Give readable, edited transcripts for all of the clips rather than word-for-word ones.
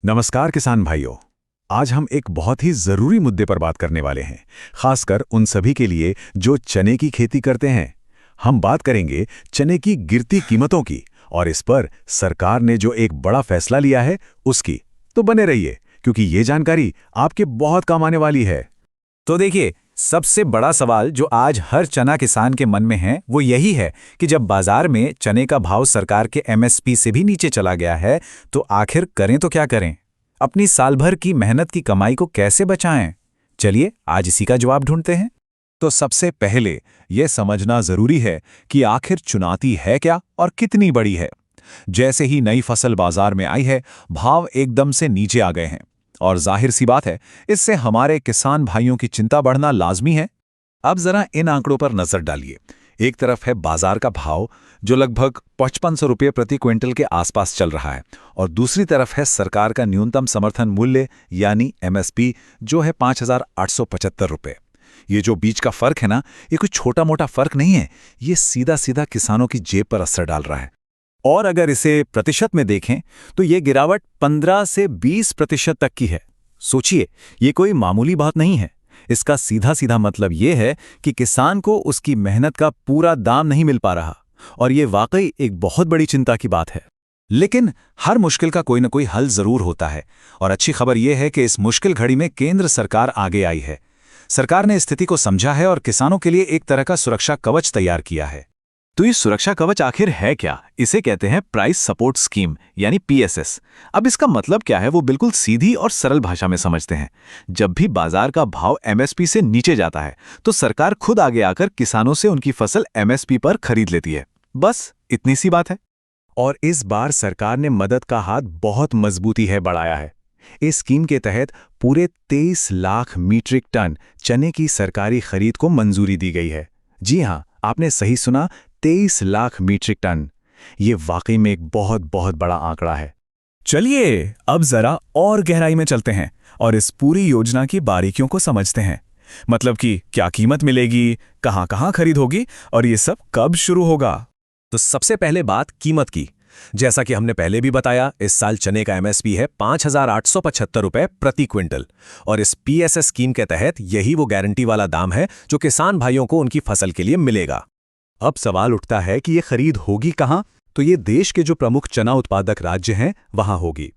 नमस्कार किसान भाइयों। आज हम एक बहुत ही जरूरी मुद्दे पर बात करने वाले हैं, खासकर उन सभी के लिए जो चने की खेती करते हैं। हम बात करेंगे चने की गिरती कीमतों की और इस पर सरकार ने जो एक बड़ा फैसला लिया है उसकी। तो बने रहिए, क्योंकि ये जानकारी आपके बहुत काम आने वाली है। तो देखिए, सबसे बड़ा सवाल जो आज हर चना किसान के मन में है वो यही है कि जब बाजार में चने का भाव सरकार के एमएसपी से भी नीचे चला गया है तो आखिर करें तो क्या करें? अपनी साल भर की मेहनत की कमाई को कैसे बचाएं? चलिए आज इसी का जवाब ढूंढते हैं। तो सबसे पहले यह समझना जरूरी है कि आखिर चुनौती है क्या और कितनी बड़ी है। जैसे ही नई फसल बाजार में आई है, भाव एकदम से नीचे आ गए हैं और जाहिर सी बात है, इससे हमारे किसान भाइयों की चिंता बढ़ना लाजमी है। अब जरा इन आंकड़ों पर नजर डालिए। एक तरफ है बाजार का भाव जो लगभग 5500 रुपये प्रति क्विंटल के आसपास चल रहा है, और दूसरी तरफ है सरकार का न्यूनतम समर्थन मूल्य यानी एमएसपी जो है 5875 रुपये। ये जो बीच का फर्क है ना, ये कोई छोटा मोटा फर्क नहीं है, ये सीधा सीधा किसानों की जेब पर असर डाल रहा है। और अगर इसे प्रतिशत में देखें तो ये गिरावट 15 से 20% तक की है। सोचिए, ये कोई मामूली बात नहीं है। इसका सीधा सीधा मतलब ये है कि किसान को उसकी मेहनत का पूरा दाम नहीं मिल पा रहा, और ये वाकई एक बहुत बड़ी चिंता की बात है। लेकिन हर मुश्किल का कोई न कोई हल जरूर होता है, और अच्छी खबर यह है कि इस मुश्किल घड़ी में केंद्र सरकार आगे आई है। सरकार ने स्थिति को समझा है और किसानों के लिए एक तरह का सुरक्षा कवच तैयार किया है। तो ये सुरक्षा कवच आखिर है क्या? इसे कहते हैं प्राइस सपोर्ट स्कीम यानी पीएसएस। अब इसका मतलब क्या है वो बिल्कुल सीधी और सरल भाषा में समझते हैं। जब भी बाजार का भाव एमएसपी से नीचे जाता है तो सरकार खुद आगे आकर किसानों से उनकी फसल एमएसपी पर खरीद लेती है। बस इतनी सी बात है। और इस बार सरकार ने मदद का हाथ बहुत मजबूती है बढ़ाया है। इस स्कीम के तहत पूरे 23 लाख मीट्रिक टन चने की सरकारी खरीद को मंजूरी दी गई है। जी हां, आपने सही सुना, 23 लाख मीट्रिक टन। ये वाकई में एक बहुत बहुत बड़ा आंकड़ा है। चलिए अब जरा और गहराई में चलते हैं और इस पूरी योजना की बारीकियों को समझते हैं। मतलब कि क्या कीमत मिलेगी, कहां-कहां खरीद होगी और ये सब कब शुरू होगा। तो सबसे पहले बात कीमत की। जैसा कि हमने पहले भी बताया, इस साल चने का एमएसपी है 5875 रुपये प्रति क्विंटल, और इस पीएसएस स्कीम के तहत यही वो गारंटी वाला दाम है जो किसान भाइयों को उनकी फसल के लिए मिलेगा। अब सवाल उठता है कि ये खरीद होगी कहां? तो ये देश के जो प्रमुख चना उत्पादक राज्य हैं वहां होगी।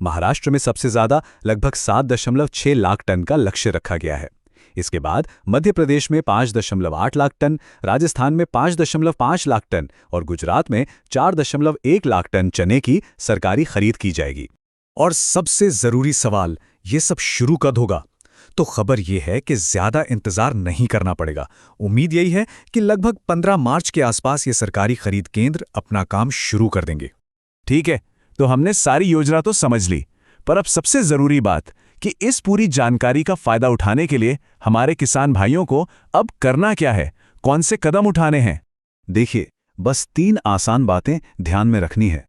महाराष्ट्र में सबसे ज्यादा लगभग 7.6 लाख टन का लक्ष्य रखा गया है। इसके बाद मध्य प्रदेश में 5.8 लाख टन, राजस्थान में 5.5 लाख टन और गुजरात में 4.1 लाख टन चने की सरकारी खरीद की जाएगी। और सबसे जरूरी सवाल, ये सब शुरू कब होगा? तो खबर यह है कि ज्यादा इंतजार नहीं करना पड़ेगा। उम्मीद यही है कि लगभग 15 मार्च के आसपास ये सरकारी खरीद केंद्र अपना काम शुरू कर देंगे। ठीक है, तो हमने सारी योजना तो समझ ली, पर अब सबसे जरूरी बात कि इस पूरी जानकारी का फायदा उठाने के लिए हमारे किसान भाइयों को अब करना क्या है, कौन से कदम उठाने हैं। देखिए, बस 3 आसान बातें ध्यान में रखनी है।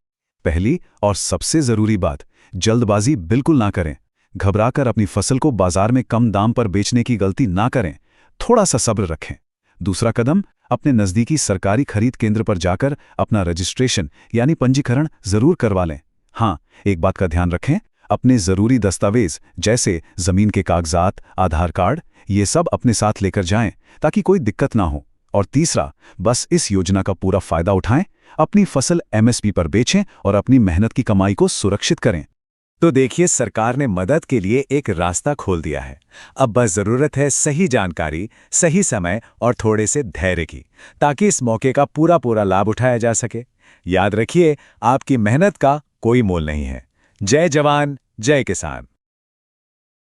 पहली और सबसे जरूरी बात, जल्दबाजी बिल्कुल ना करें। घबराकर अपनी फसल को बाजार में कम दाम पर बेचने की गलती ना करें। थोड़ा सा सब्र रखें। दूसरा कदम, अपने नज़दीकी सरकारी खरीद केंद्र पर जाकर अपना रजिस्ट्रेशन यानी पंजीकरण जरूर करवा लें। हाँ, एक बात का ध्यान रखें, अपने जरूरी दस्तावेज जैसे जमीन के कागजात, आधार कार्ड, ये सब अपने साथ लेकर जाएं ताकि कोई दिक्कत ना हो। और तीसरा, बस इस योजना का पूरा फायदा उठाएं, अपनी फसल एमएसपी पर बेचें और अपनी मेहनत की कमाई को सुरक्षित करें। तो देखिए, सरकार ने मदद के लिए एक रास्ता खोल दिया है। अब बस जरूरत है सही जानकारी, सही समय और थोड़े से धैर्य की, ताकि इस मौके का पूरा पूरा लाभ उठाया जा सके। याद रखिए, आपकी मेहनत का कोई मोल नहीं है। जय जवान, जय किसान।